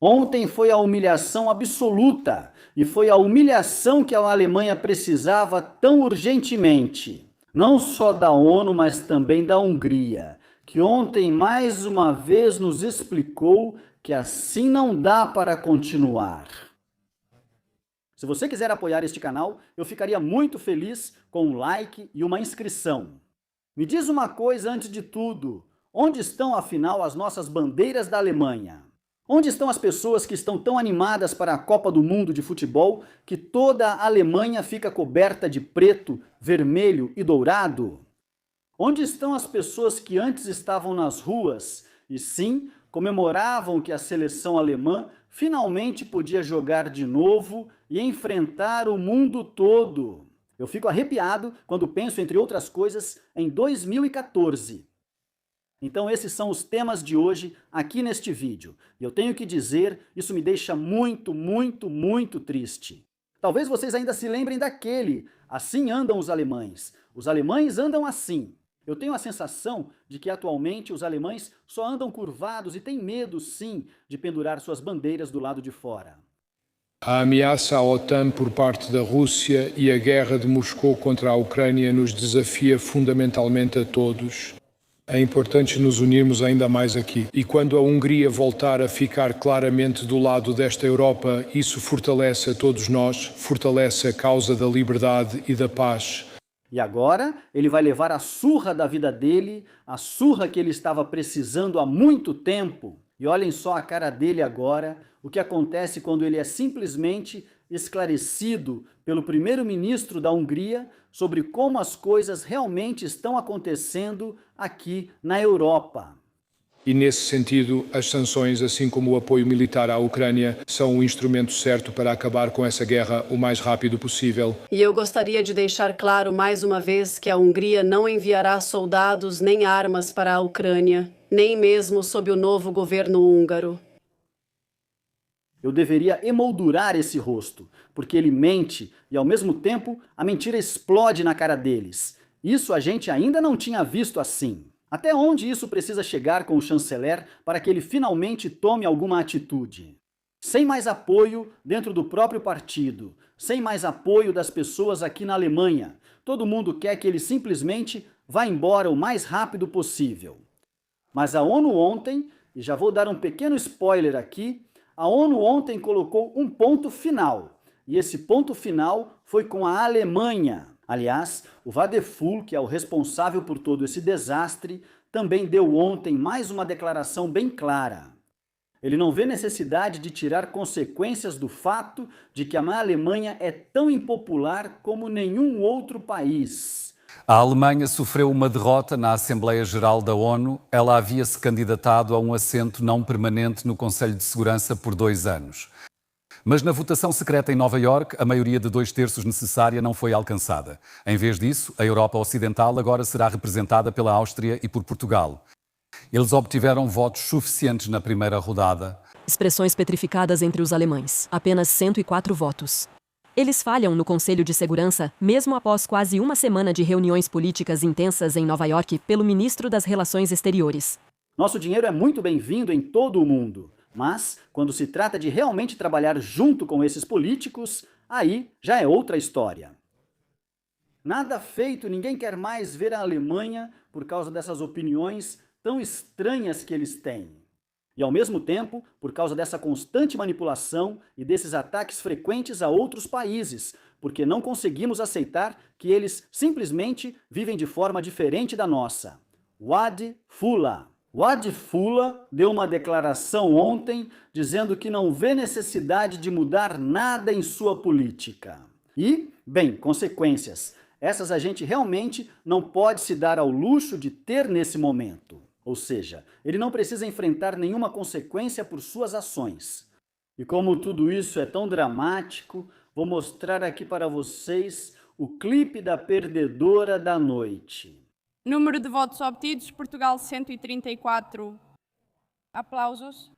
Ontem foi a humilhação absoluta e foi a humilhação que a Alemanha precisava tão urgentemente. Não só da ONU, mas também da Hungria, que ontem mais uma vez nos explicou que assim não dá para continuar. Se você quiser apoiar este canal, eu ficaria muito feliz com um like e uma inscrição. Me diz uma coisa antes de tudo: onde estão afinal as nossas bandeiras da Alemanha? Onde estão as pessoas que estão tão animadas para a Copa do Mundo de futebol que toda a Alemanha fica coberta de preto, vermelho e dourado? Onde estão as pessoas que antes estavam nas ruas e sim comemoravam que a seleção alemã finalmente podia jogar de novo e enfrentar o mundo todo? Eu fico arrepiado quando penso, entre outras coisas, em 2014. Então esses são os temas de hoje aqui neste vídeo. E eu tenho que dizer, isso me deixa muito, muito, muito triste. Talvez vocês ainda se lembrem daquele, assim andam os alemães andam assim. Eu tenho a sensação de que atualmente os alemães só andam curvados e têm medo, sim, de pendurar suas bandeiras do lado de fora. A ameaça à OTAN por parte da Rússia e a guerra de Moscou contra a Ucrânia nos desafia fundamentalmente a todos. É importante nos unirmos ainda mais aqui. E quando a Hungria voltar a ficar claramente do lado desta Europa, isso fortalece a todos nós, fortalece a causa da liberdade e da paz. E agora ele vai levar a surra da vida dele, a surra que ele estava precisando há muito tempo. E olhem só a cara dele agora, o que acontece quando ele é simplesmente esclarecido pelo primeiro-ministro da Hungria sobre como as coisas realmente estão acontecendo aqui na Europa. E nesse sentido, as sanções, assim como o apoio militar à Ucrânia, são o instrumento certo para acabar com essa guerra o mais rápido possível. E eu gostaria de deixar claro mais uma vez que a Hungria não enviará soldados nem armas para a Ucrânia, nem mesmo sob o novo governo húngaro. Eu deveria emoldurar esse rosto, porque ele mente e ao mesmo tempo a mentira explode na cara deles. Isso a gente ainda não tinha visto assim. Até onde isso precisa chegar com o chanceler para que ele finalmente tome alguma atitude? Sem mais apoio dentro do próprio partido, sem mais apoio das pessoas aqui na Alemanha, todo mundo quer que ele simplesmente vá embora o mais rápido possível. Mas a ONU ontem, e já vou dar um pequeno spoiler aqui, a ONU ontem colocou um ponto final, e esse ponto final foi com a Alemanha. Aliás, o Vadeful, que é o responsável por todo esse desastre, também deu ontem mais uma declaração bem clara. Ele não vê necessidade de tirar consequências do fato de que a Alemanha é tão impopular como nenhum outro país. A Alemanha sofreu uma derrota na Assembleia Geral da ONU. Ela havia se candidatado a um assento não permanente no Conselho de Segurança por 2 anos. Mas na votação secreta em Nova Iorque, a maioria de 2/3 necessária não foi alcançada. Em vez disso, a Europa Ocidental agora será representada pela Áustria e por Portugal. Eles obtiveram votos suficientes na primeira rodada. Expressões petrificadas entre os alemães. Apenas 104 votos. Eles falham no Conselho de Segurança, mesmo após quase uma semana de reuniões políticas intensas em Nova Iorque pelo ministro das Relações Exteriores. Nosso dinheiro é muito bem-vindo em todo o mundo. Mas, quando se trata de realmente trabalhar junto com esses políticos, aí já é outra história. Nada feito, ninguém quer mais ver a Alemanha por causa dessas opiniões tão estranhas que eles têm. E ao mesmo tempo, por causa dessa constante manipulação e desses ataques frequentes a outros países, porque não conseguimos aceitar que eles simplesmente vivem de forma diferente da nossa. Vadeful. Vadeful deu uma declaração ontem dizendo que não vê necessidade de mudar nada em sua política. E, bem, consequências. Essas a gente realmente não pode se dar ao luxo de ter nesse momento. Ou seja, ele não precisa enfrentar nenhuma consequência por suas ações. E como tudo isso é tão dramático, vou mostrar aqui para vocês o clipe da perdedora da noite. Número de votos obtidos, Portugal 134. Aplausos.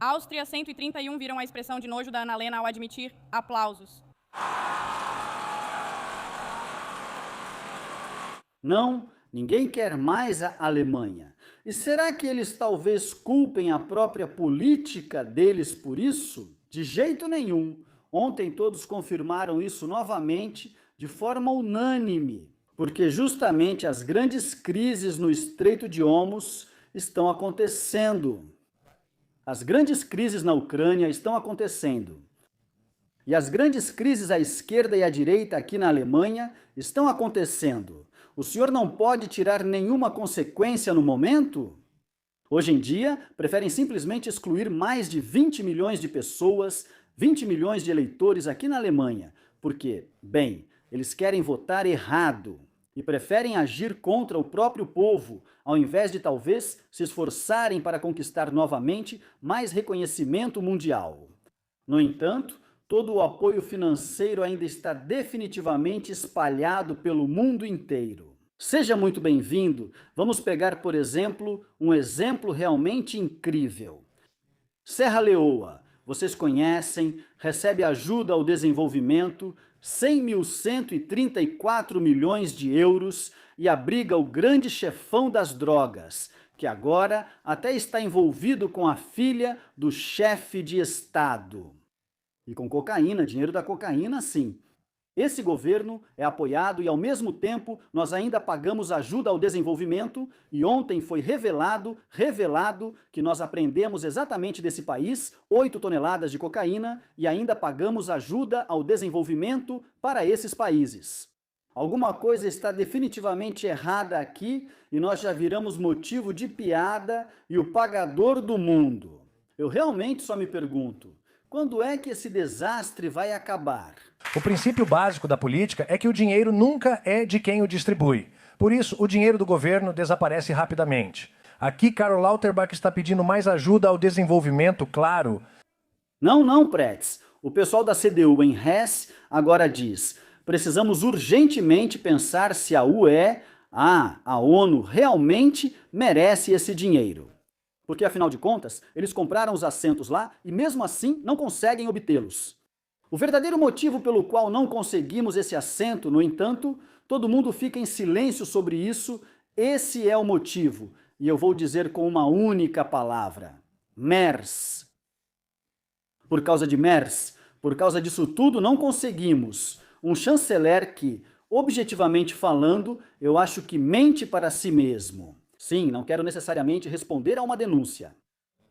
Áustria 131 viram a expressão de nojo da Ana Lena ao admitir. Aplausos. Não, Ninguém quer mais a Alemanha. E será que eles talvez culpem a própria política deles por isso? De jeito nenhum. Ontem todos confirmaram isso novamente, de forma unânime, porque justamente as grandes crises no Estreito de Hormuz estão acontecendo. As grandes crises na Ucrânia estão acontecendo. E as grandes crises à esquerda e à direita aqui na Alemanha estão acontecendo. O senhor não pode tirar nenhuma consequência no momento? Hoje em dia, preferem simplesmente excluir mais de 20 milhões de pessoas, 20 milhões de eleitores aqui na Alemanha, porque, bem, eles querem votar errado e preferem agir contra o próprio povo, ao invés de talvez se esforçarem para conquistar novamente mais reconhecimento mundial. No entanto, todo o apoio financeiro ainda está definitivamente espalhado pelo mundo inteiro. Seja muito bem-vindo. Vamos pegar, por exemplo, um exemplo realmente incrível. Serra Leoa, vocês conhecem, recebe ajuda ao desenvolvimento, 100.134 milhões de euros e abriga o grande chefão das drogas, que agora até está envolvido com a filha do chefe de Estado. E com cocaína, dinheiro da cocaína, sim. Esse governo é apoiado e, ao mesmo tempo, nós ainda pagamos ajuda ao desenvolvimento e ontem foi revelado que nós apreendemos exatamente desse país 8 toneladas de cocaína e ainda pagamos ajuda ao desenvolvimento para esses países. Alguma coisa está definitivamente errada aqui e nós já viramos motivo de piada e o pagador do mundo. Eu realmente só me pergunto, quando é que esse desastre vai acabar? O princípio básico da política é que o dinheiro nunca é de quem o distribui. Por isso, o dinheiro do governo desaparece rapidamente. Aqui, Karl Lauterbach está pedindo mais ajuda ao desenvolvimento, claro. Não, Pretz. O pessoal da CDU em Hesse agora diz: precisamos urgentemente pensar se a UE, a ONU, realmente merece esse dinheiro. Porque, afinal de contas, eles compraram os assentos lá e mesmo assim não conseguem obtê-los. O verdadeiro motivo pelo qual não conseguimos esse assento, no entanto, todo mundo fica em silêncio sobre isso, esse é o motivo. E eu vou dizer com uma única palavra: MERS. Por causa de MERS, por causa disso tudo, não conseguimos um chanceler que, objetivamente falando, eu acho que mente para si mesmo. Sim, não quero necessariamente responder a uma denúncia.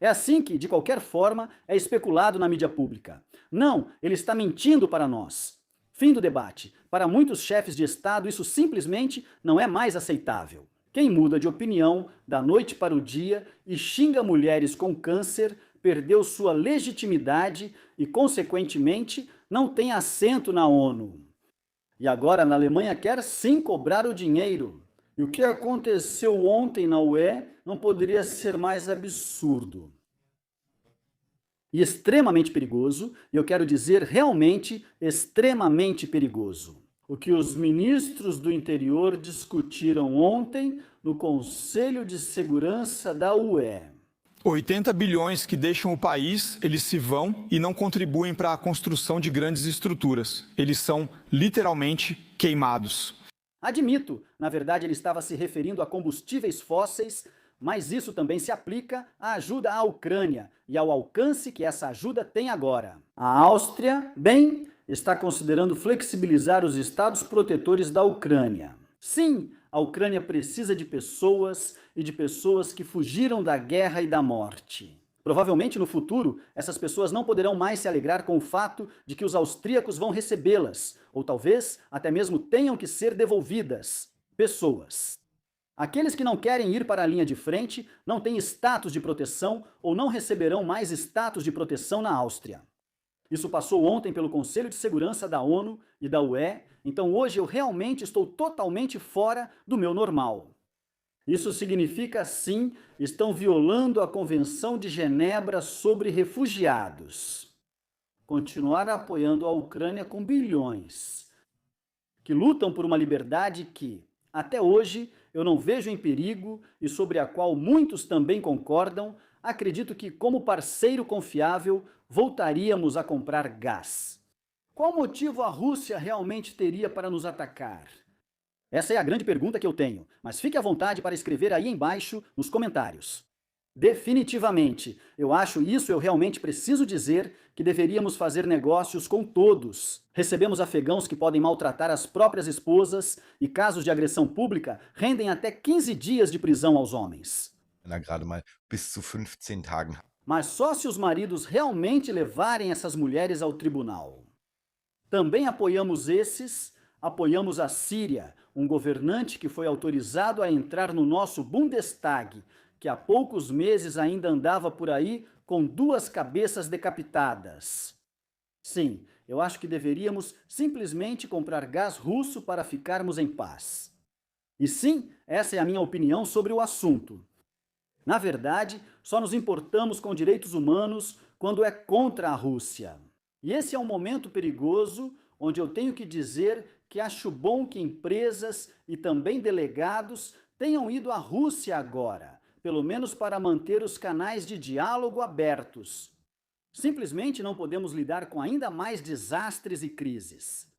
É assim que, de qualquer forma, é especulado na mídia pública. Não, ele está mentindo para nós. Fim do debate. Para muitos chefes de Estado, isso simplesmente não é mais aceitável. Quem muda de opinião da noite para o dia e xinga mulheres com câncer perdeu sua legitimidade e, consequentemente, não tem assento na ONU. E agora na Alemanha quer sim cobrar o dinheiro. E o que aconteceu ontem na UE não poderia ser mais absurdo. E extremamente perigoso, e eu quero dizer realmente extremamente perigoso. O que os ministros do interior discutiram ontem no Conselho de Segurança da UE. 80 bilhões que deixam o país, eles se vão e não contribuem para a construção de grandes estruturas. Eles são literalmente queimados. Admito, na verdade ele estava se referindo a combustíveis fósseis, mas isso também se aplica à ajuda à Ucrânia e ao alcance que essa ajuda tem agora. A Áustria, bem, está considerando flexibilizar os estados protetores da Ucrânia. Sim, a Ucrânia precisa de pessoas e de pessoas que fugiram da guerra e da morte. Provavelmente no futuro, essas pessoas não poderão mais se alegrar com o fato de que os austríacos vão recebê-las, ou talvez até mesmo tenham que ser devolvidas. Pessoas. Aqueles que não querem ir para a linha de frente não têm status de proteção ou não receberão mais status de proteção na Áustria. Isso passou ontem pelo Conselho de Segurança da ONU e da UE, então hoje eu realmente estou totalmente fora do meu normal. Isso significa, sim, estão violando a Convenção de Genebra sobre Refugiados. Continuar apoiando a Ucrânia com bilhões, que lutam por uma liberdade que, até hoje, eu não vejo em perigo e sobre a qual muitos também concordam. Acredito que, como parceiro confiável, voltaríamos a comprar gás. Qual motivo a Rússia realmente teria para nos atacar? Essa é a grande pergunta que eu tenho, mas fique à vontade para escrever aí embaixo nos comentários. Definitivamente, eu realmente preciso dizer que deveríamos fazer negócios com todos. Recebemos afegãos que podem maltratar as próprias esposas e casos de agressão pública rendem até 15 dias de prisão aos homens. Gerade mal bis zu 15 Tagen. Mas só se os maridos realmente levarem essas mulheres ao tribunal. Também apoiamos a Síria, um governante que foi autorizado a entrar no nosso Bundestag, que há poucos meses ainda andava por aí com 2 cabeças decapitadas. Sim, eu acho que deveríamos simplesmente comprar gás russo para ficarmos em paz. E sim, essa é a minha opinião sobre o assunto. Na verdade, só nos importamos com direitos humanos quando é contra a Rússia. E esse é um momento perigoso onde eu tenho que dizer que acho bom que empresas e também delegados tenham ido à Rússia agora, pelo menos para manter os canais de diálogo abertos. Simplesmente não podemos lidar com ainda mais desastres e crises.